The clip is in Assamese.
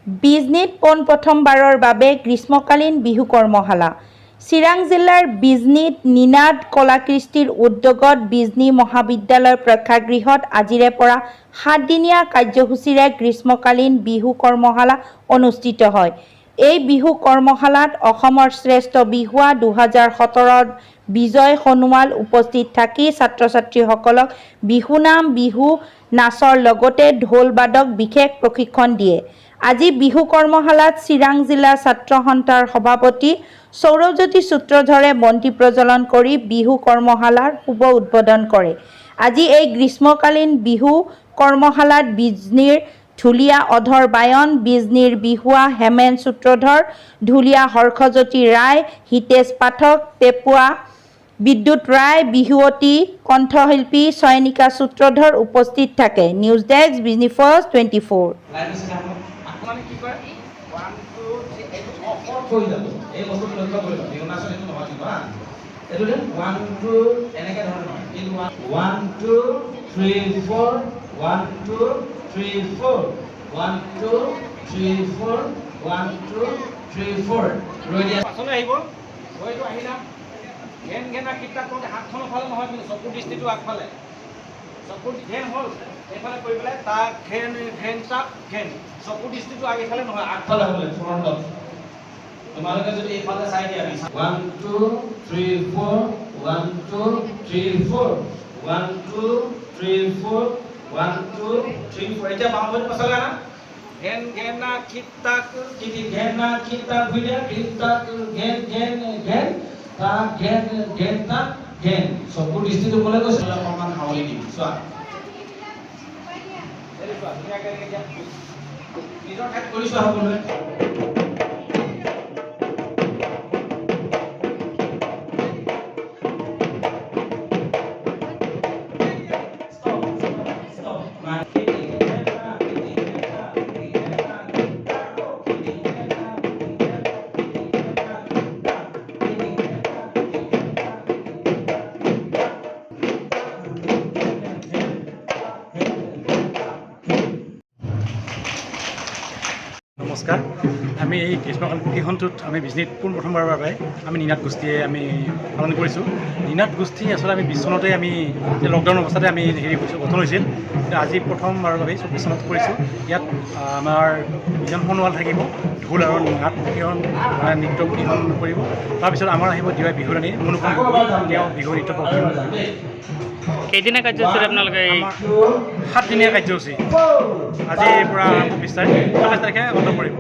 বিজনীত পোনপ্ৰথমবাৰৰ বাবে গ্ৰীষ্মকালীন বিহু কৰ্মশালা। চিৰাং জিলাৰ বিজনীত নিনাদ কলাকৃষ্টিৰ উদ্যোগত বিজনী মহাবিদ্যালয়ৰ প্ৰেক্ষাগৃহত আজিৰে পৰা 7দিনীয়া কাৰ্যসূচীৰে গ্ৰীষ্মকালীন বিহু কৰ্মশালা অনুষ্ঠিত হয়। এই বিহু কৰ্মশালাত অসমৰ শ্ৰেষ্ঠ বিহুৱা 2017ৰ বিজয় সোণোৱাল উপস্থিত থাকি ছাত্ৰ-ছাত্ৰীসকলক বিহুনাম, বিহু নাচৰ লগতে ঢোল বাদক বিশেষ প্ৰশিক্ষণ দিয়ে। আজি বিহু কৰ্মশালাত চিৰাং জিলা ছাত্ৰ সন্থাৰ সভাপতি সৌৰজ্যোতি সূত্ৰধৰে বন্তি প্ৰজ্বলন কৰি বিহু কৰ্মশালাৰ শুভ উদ্বোধন কৰে। আজি এই গ্ৰীষ্মকালীন বিহু কৰ্মশালাত বিজনীৰ ঢুলীয়া অধৰ বায়ন, বিজনীৰ বিহুৱা হেমেন সূত্ৰধৰ, ঢুলীয়া হৰ্ষজ্যোতি ৰায়, হিতেশ পাঠক, পেপুৱা বিদ্যুৎ ৰায়, বিহুৱতী কণ্ঠশিল্পী চয়নিকা সূত্ৰধৰ উপস্থিত থাকে। News desk, Bijni first 24। ঘেন কিতাপ কৰোঁতে হাতখনৰ ফালে নহয়, কিন্তু চকুৰ দৃষ্টিটো আগফালে। চকুৰ ঘেন হ'ল এইফালে কৰি পেলাই তাক ঘেন তাক ঘেন, চকুৰ দৃষ্টিটো আগফালে নহয়, আগফালে হ'লে ফ্ৰণ্টত। তোমালোকে যদি এইফালে চাই দিয়া 1 2 3 4 1 2 3 4 1 2 3 4 1 2 3 4 এতিয়া বামভৰি পাছলে না ঘেন ঘেনা কিতাক কিতি ঘেনা কিতাক ভিডিয়া কিতাক ঘেন ঘেন ঘেন তাক ঘেন ঘেন তাক ঘেন, চকুৰ দৃষ্টিটো ক'লে কৈছে অকণমান হাৱলি দিম। চোৱা ধুনীয়াকৈ নিজৰ ঠাইত কৰি চোৱা সকলোৱে। নমস্কাৰ। আমি এই গ্ৰীষ্মকালীন প্ৰশিক্ষণটোত আমি বিজনীত পোনপ্ৰথমবাৰৰ বাবে আমি নিনাদ গোষ্ঠীয়ে আমি পালন কৰিছোঁ। নিনাদ গোষ্ঠী আচলতে আমি 20 চনতে আমি লকডাউন অৱস্থাতে আমি গঠন হৈছিল, কিন্তু আজি প্ৰথমবাৰৰ বাবে 24 চনত কৰিছোঁ। ইয়াত আমাৰ বিজন সোণোৱাল থাকিব, ঢোল আৰু নাট নৃত্য প্ৰশিক্ষণ কৰিব। তাৰপিছত আমাৰ আহিব দিৱাই বিহুৰাণী অনুপম গগৈ, তেওঁ বিহু নৃত্য প্ৰশিক্ষণ কৰিব। কেইদিনীয়া কাৰ্যসূচী আপোনালোকে? 7দিনীয়া কাৰ্যসূচী আজিৰ পৰা 20 তাৰিখে বন্ধ কৰিব।